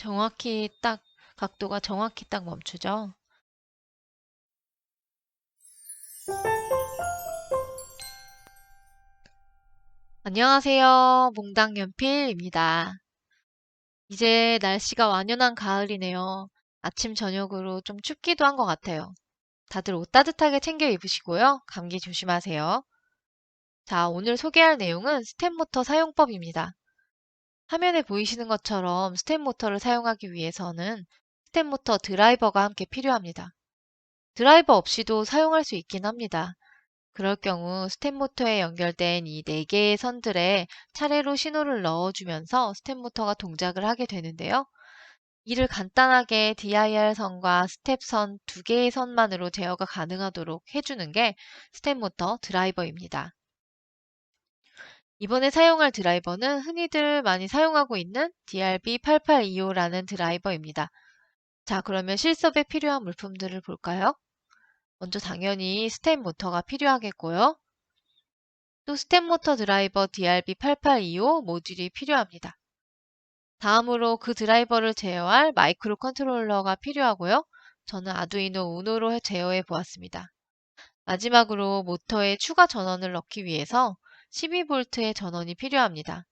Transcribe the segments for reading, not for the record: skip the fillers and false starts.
정확히 딱, 각도가 정확히 딱 멈추죠. 안녕하세요. 몽당연필입니다. 이제 날씨가 완연한 가을이네요. 아침, 저녁으로 좀 춥기도 한 것 같아요. 다들 옷 따뜻하게 챙겨 입으시고요. 감기 조심하세요. 자, 오늘 소개할 내용은 스텝모터 사용법입니다. 화면에 보이시는 것처럼 스텝모터를 사용하기 위해서는 스텝모터 드라이버가 함께 필요합니다. 드라이버 없이도 사용할 수 있긴 합니다. 그럴 경우 스텝모터에 연결된 이 4개의 선들에 차례로 신호를 넣어주면서 스텝모터가 동작을 하게 되는데요. 이를 간단하게 DIR 선과 스텝선 2개의 선만으로 제어가 가능하도록 해주는 게 스텝모터 드라이버입니다. 이번에 사용할 드라이버는 흔히들 많이 사용하고 있는 DRB8825라는 드라이버입니다. 자, 그러면 실습에 필요한 물품들을 볼까요? 먼저 당연히 스텝 모터가 필요하겠고요. 또 스텝 모터 드라이버 DRB8825 모듈이 필요합니다. 다음으로 그 드라이버를 제어할 마이크로 컨트롤러가 필요하고요. 저는 아두이노 우노로 제어해 보았습니다. 마지막으로 모터에 추가 전원을 넣기 위해서 12V의 전원이 필요합니다.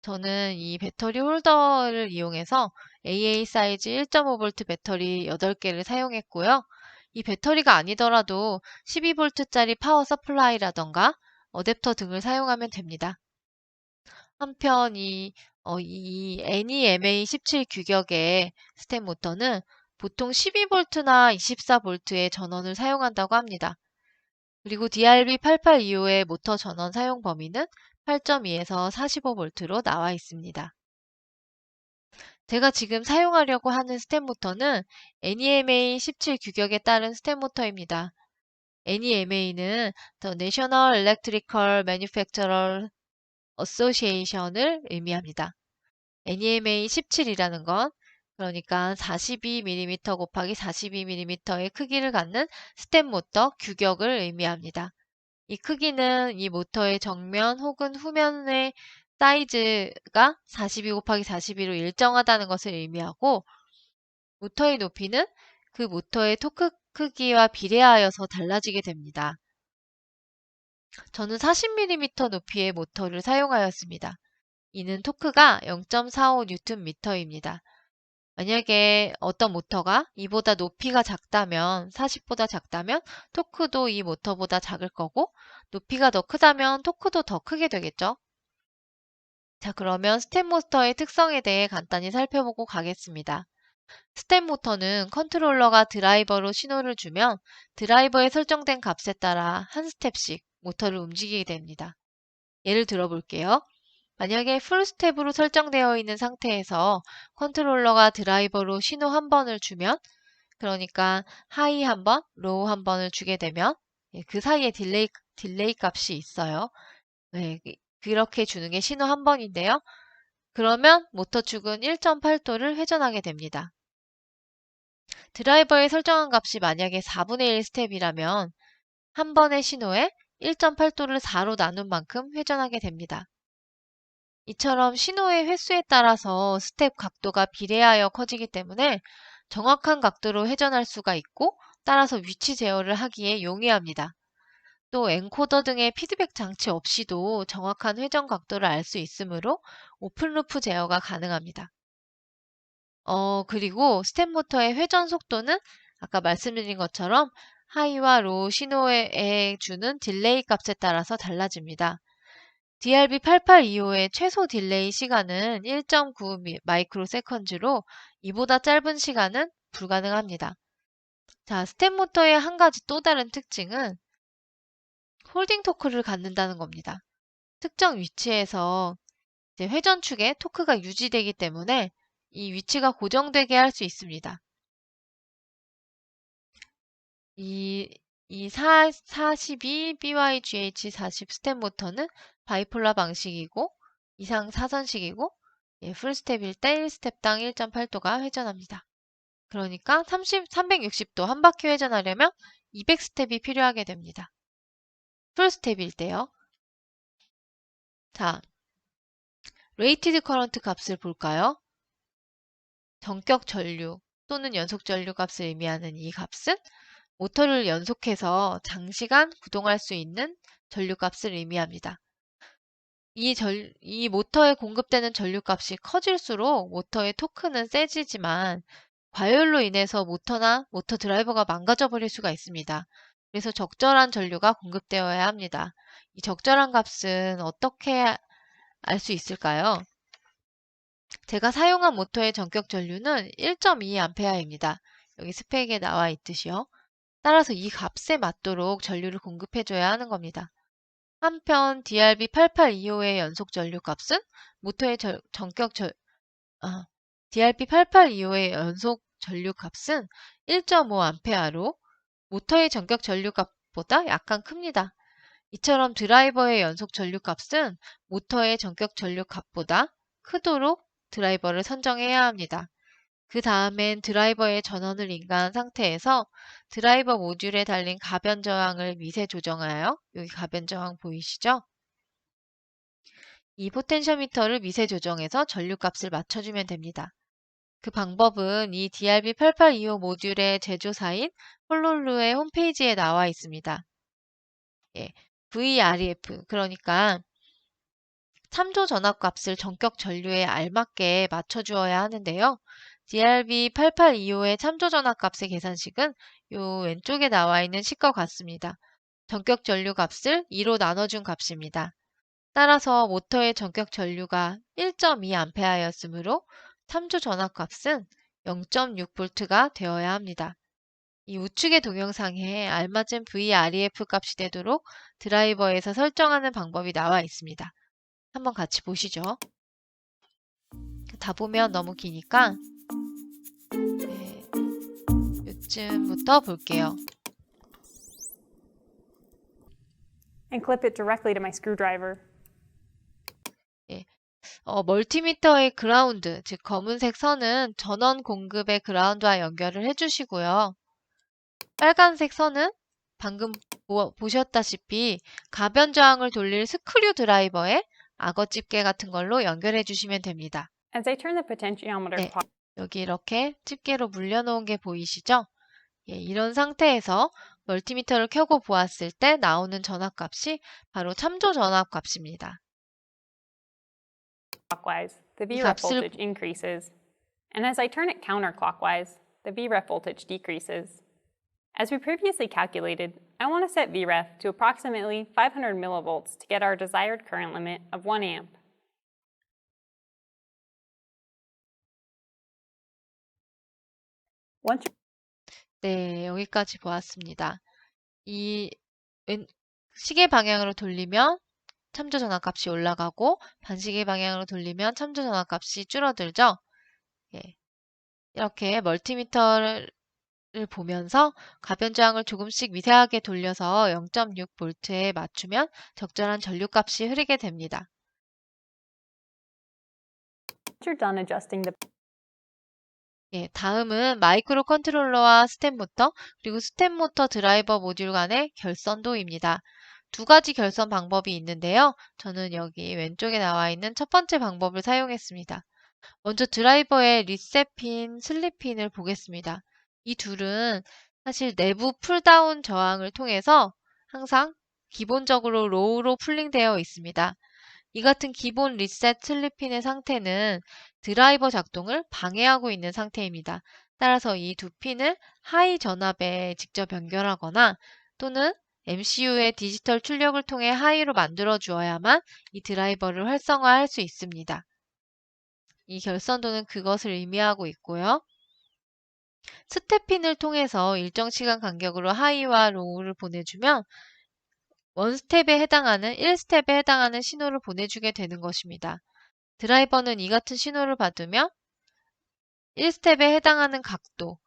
저는 이 배터리 홀더를 이용해서 AA 사이즈 1.5V 배터리 8개를 사용했고요. 이 배터리가 아니더라도 12V짜리 파워 서플라이라던가 어댑터 등을 사용하면 됩니다. 한편 이 NEMA 17 규격의 스텝 모터는 보통 12V나 24V의 전원을 사용한다고 합니다. 그리고 DRB8825의 모터 전원 사용 범위는 8.2에서 45V로 나와 있습니다. 제가 지금 사용하려고 하는 스텝 모터는 NEMA 17 규격에 따른 스텝 모터입니다. NEMA는 The National Electrical Manufacturer Association을 의미합니다. NEMA 17이라는 건 그러니까 42mm 곱하기 42mm의 크기를 갖는 스텝 모터 규격을 의미합니다. 이 크기는 이 모터의 정면 혹은 후면의 사이즈가 42 곱하기 42로 일정하다는 것을 의미하고 모터의 높이는 그 모터의 토크 크기와 비례하여서 달라지게 됩니다. 저는 40mm 높이의 모터를 사용하였습니다. 이는 토크가 0.45Nm입니다. 만약에 어떤 모터가 이보다 높이가 작다면, 40보다 작다면 토크도 이 모터보다 작을 거고 높이가 더 크다면 토크도 더 크게 되겠죠. 자, 그러면 스텝 모터의 특성에 대해 간단히 살펴보고 가겠습니다. 스텝 모터는 컨트롤러가 드라이버로 신호를 주면 드라이버에 설정된 값에 따라 한 스텝씩 모터를 움직이게 됩니다. 예를 들어 볼게요. 만약에 풀 스텝으로 설정되어 있는 상태에서 컨트롤러가 드라이버로 신호 한 번을 주면 그러니까 하이 한 번, 로우 한 번을 주게 되면 그 사이에 딜레이 값이 있어요. 네, 그렇게 주는 게 신호 한 번인데요. 그러면 모터 축은 1.8도를 회전하게 됩니다. 드라이버에 설정한 값이 만약에 4분의 1 스텝이라면 한 번의 신호에 1.8도를 4로 나눈 만큼 회전하게 됩니다. 이처럼 신호의 횟수에 따라서 스텝 각도가 비례하여 커지기 때문에 정확한 각도로 회전할 수가 있고 따라서 위치 제어를 하기에 용이합니다. 또 엔코더 등의 피드백 장치 없이도 정확한 회전 각도를 알 수 있으므로 오픈루프 제어가 가능합니다. 그리고 스텝 모터의 회전 속도는 아까 말씀드린 것처럼 하이와 로우 신호에 주는 딜레이 값에 따라서 달라집니다. DRB8825의 최소 딜레이 시간은 1.9 마이크로 세컨즈로 이보다 짧은 시간은 불가능합니다. 자, 스텝 모터의 한 가지 또 다른 특징은 홀딩 토크를 갖는다는 겁니다. 특정 위치에서 이제 회전축에 토크가 유지되기 때문에 이 위치가 고정되게 할 수 있습니다. 이 42 BYGH40 스텝 모터는 바이폴라 방식이고 이상 사선식이고 풀 스텝일 때 1스텝당 1.8도가 회전합니다. 그러니까 360도 한 바퀴 회전하려면 200스텝이 필요하게 됩니다. 풀 스텝일 때요. 자, 레이티드 커런트 값을 볼까요? 전격 전류 또는 연속 전류 값을 의미하는 이 값은 모터를 연속해서 장시간 구동할 수 있는 전류 값을 의미합니다. 이 모터에 공급되는 전류 값이 커질수록 모터의 토크는 세지지만 과열로 인해서 모터나 모터 드라이버가 망가져 버릴 수가 있습니다. 그래서 적절한 전류가 공급되어야 합니다. 이 적절한 값은 어떻게 알 수 있을까요? 제가 사용한 모터의 전격 전류는 1.2A입니다. 여기 스펙에 나와 있듯이요. 따라서 이 값에 맞도록 전류를 공급해줘야 하는 겁니다. 한편 DRB8825의 연속 전류 값은 모터의 DRB8825의 연속 전류 값은 1.5A로 모터의 전격 전류 값보다 약간 큽니다. 이처럼 드라이버의 연속 전류 값은 모터의 전격 전류 값보다 크도록 드라이버를 선정해야 합니다. 그 다음엔 드라이버의 전원을 인가한 상태에서 드라이버 모듈에 달린 가변 저항을 미세 조정하여, 여기 가변 저항 보이시죠? 이 포텐셔미터를 미세 조정해서 전류값을 맞춰주면 됩니다. 그 방법은 이 DRB8825 모듈의 제조사인 홀롤루의 홈페이지에 나와 있습니다. 예, VREF, 그러니까 참조 전압값을 전격 전류에 알맞게 맞춰주어야 하는데요. DRB8825의 참조 전압값의 계산식은 요 왼쪽에 나와 있는 식과 같습니다. 전격 전류 값을 2로 나눠준 값입니다. 따라서 모터의 전격 전류가 1.2A였으므로 참조 전압값은 0.6V가 되어야 합니다. 이 우측의 동영상에 알맞은 VREF 값이 되도록 드라이버에서 설정하는 방법이 나와 있습니다. 한번 같이 보시죠. 다 보면 너무 기니까 네, 요쯤부터 볼게요. And clip it directly to my screwdriver. 예, 멀티미터의 그라운드, 즉 검은색 선은 전원 공급의 그라운드와 연결을 해주시고요. 빨간색 선은 방금 보셨다시피 가변 저항을 돌릴 스크류 드라이버에 악어 집게 같은 걸로 연결해 주시면 됩니다. As I turn the potentiometer 네, 여기 이렇게 집게로 물려놓은 게 보이시죠? 예, 이런 상태에서 멀티미터를 켜고 보았을 때 나오는 전압값이 바로 참조 전압값입니다. clockwise, the 이 VREF 값을 voltage increases. And as I turn it counterclockwise, the VREF voltage decreases. As we previously calculated, I want to set VREF to approximately 500 millivolts to get our desired current limit of 1 amp. Once 네, 여기까지 보았습니다. 이 시계 방향으로 돌리면 참조 전압값이 올라가고 반시계 방향으로 돌리면 참조 전압값이 줄어들죠. 예, 이렇게 멀티미터를 보면서 가변 저항을 조금씩 미세하게 돌려서 0.6V에 맞추면 적절한 전류값이 흐르게 됩니다. you're done adjusting the 예, 다음은 마이크로 컨트롤러와 스텝 모터, 그리고 스텝 모터 드라이버 모듈 간의 결선도입니다. 두 가지 결선 방법이 있는데요. 저는 여기 왼쪽에 나와 있는 첫 번째 방법을 사용했습니다. 먼저 드라이버의 리셋 핀, 슬립 핀을 보겠습니다. 이 둘은 사실 내부 풀다운 저항을 통해서 항상 기본적으로 로우로 풀링되어 있습니다. 이 같은 기본 리셋 슬립 핀의 상태는 드라이버 작동을 방해하고 있는 상태입니다. 따라서 이 두 핀을 하이 전압에 직접 연결하거나 또는 MCU의 디지털 출력을 통해 하이로 만들어 주어야만 이 드라이버를 활성화할 수 있습니다. 이 결선도는 그것을 의미하고 있고요. 스텝핀을 통해서 일정 시간 간격으로 하이와 로우를 보내주면 1스텝에 해당하는 1스텝에 해당하는 신호를 보내주게 되는 것입니다. 드라이버는 이 같은 신호를 받으며 1스텝에 해당하는 각도,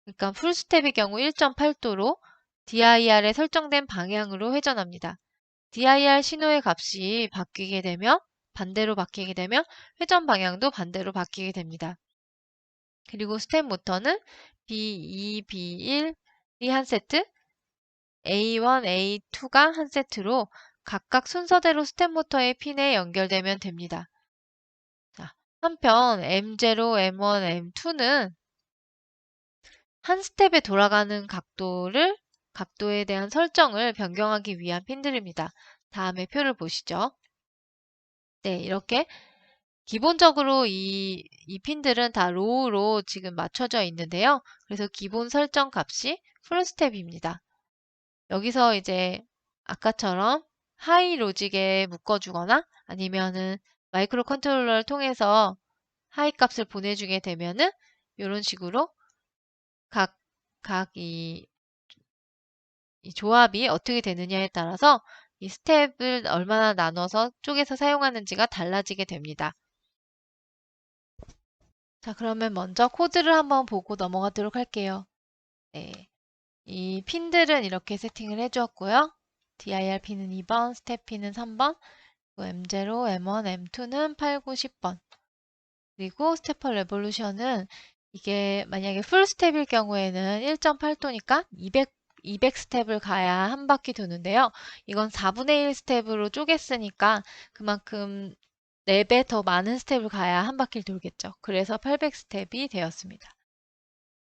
그러니까 풀스텝의 경우 1.8도로 DIR에 설정된 방향으로 회전합니다. DIR 신호의 값이 바뀌게 되면 반대로 바뀌게 되면 회전 방향도 반대로 바뀌게 됩니다. 그리고 스텝 모터는 B2, B1이 한 세트, A1, A2가 한 세트로 각각 순서대로 스텝 모터의 핀에 연결되면 됩니다. 자, 한편 M0, M1, M2는 한 스텝에 돌아가는 각도에 대한 설정을 변경하기 위한 핀들입니다. 다음에 표를 보시죠. 네, 이렇게 기본적으로 이 핀들은 다 로우로 지금 맞춰져 있는데요. 그래서 기본 설정 값이 풀 스텝입니다. 여기서 이제 아까처럼 하이 로직에 묶어주거나 아니면은 마이크로 컨트롤러를 통해서 하이 값을 보내주게 되면은 이런 식으로 각 이 조합이 어떻게 되느냐에 따라서 이 스텝을 얼마나 나눠서 쪼개서 사용하는지가 달라지게 됩니다. 자, 그러면 먼저 코드를 한번 보고 넘어가도록 할게요. 네, 이 핀들은 이렇게 세팅을 해주었고요. dir 핀은 2번, 스텝 핀은 3번, M0, M1, M2는 8, 9, 10번. 그리고 스테퍼 레볼루션은 이게 만약에 풀 스텝일 경우에는 1.8도니까 200 스텝을 가야 한 바퀴 도는데요. 이건 4분의 1 스텝으로 쪼갰으니까 그만큼 4배 더 많은 스텝을 가야 한 바퀴를 돌겠죠. 그래서 800 스텝이 되었습니다.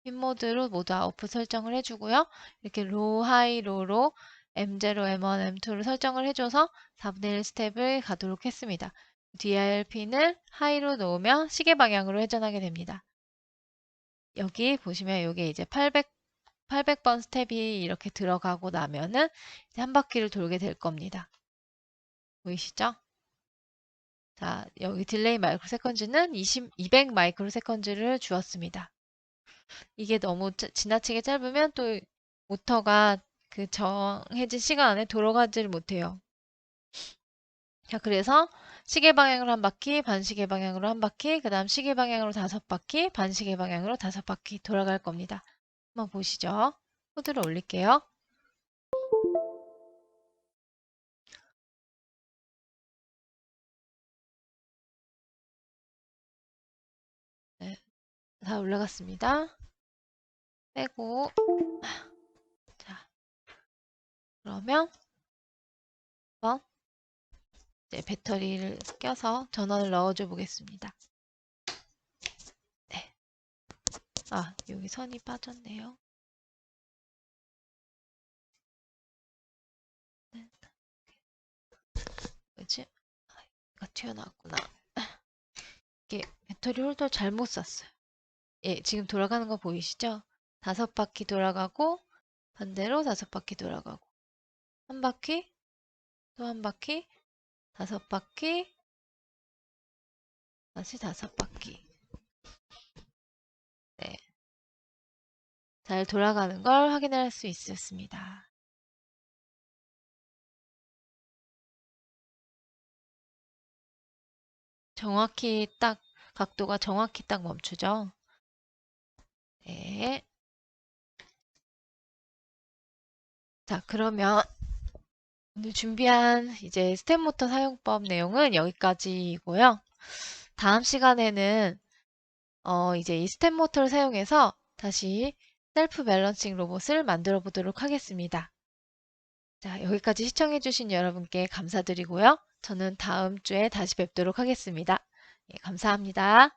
핀 모드로 모두 아웃풋 설정을 해주고요. 이렇게 로, 하이, 로로 M0, M1, M2를 설정을 해줘서 4분의 1 스텝을 가도록 했습니다. DRP는 하이로 놓으면 시계 방향으로 회전하게 됩니다. 여기 보시면 이게 이제 800번 스텝이 이렇게 들어가고 나면은 이제 한 바퀴를 돌게 될 겁니다. 보이시죠? 자, 여기 딜레이 마이크로 세컨즈는 200 마이크로 세컨즈를 주었습니다. 이게 너무 지나치게 짧으면 또 모터가 그 정해진 시간 안에 돌아가지를 못해요. 자, 그래서 시계 방향으로 한 바퀴, 반시계 방향으로 한 바퀴, 그 다음 시계 방향으로 5바퀴, 반시계 방향으로 5바퀴 돌아갈 겁니다. 한번 보시죠. 코드를 올릴게요. 네, 다 올라갔습니다. 빼고, 자, 그러면 한번 이제 배터리를 껴서 전원을 넣어줘 보겠습니다. 네. 아, 여기 선이 빠졌네요. 네. 뭐지? 아, 이거 튀어나왔구나. 이게 배터리 홀더 잘못 샀어요. 예, 지금 돌아가는 거 보이시죠? 5바퀴 돌아가고 반대로 5바퀴 돌아가고 한 바퀴 또 한 바퀴 5바퀴 다시 5바퀴. 네, 잘 돌아가는 걸 확인할 수 있었습니다. 정확히 딱 각도가 정확히 딱 멈추죠. 네. 자, 그러면 오늘 준비한 이제 스텝 모터 사용법 내용은 여기까지이고요. 다음 시간에는 이제 이 스텝 모터를 사용해서 다시 셀프 밸런싱 로봇을 만들어 보도록 하겠습니다. 자, 여기까지 시청해주신 여러분께 감사드리고요. 저는 다음 주에 다시 뵙도록 하겠습니다. 예, 감사합니다.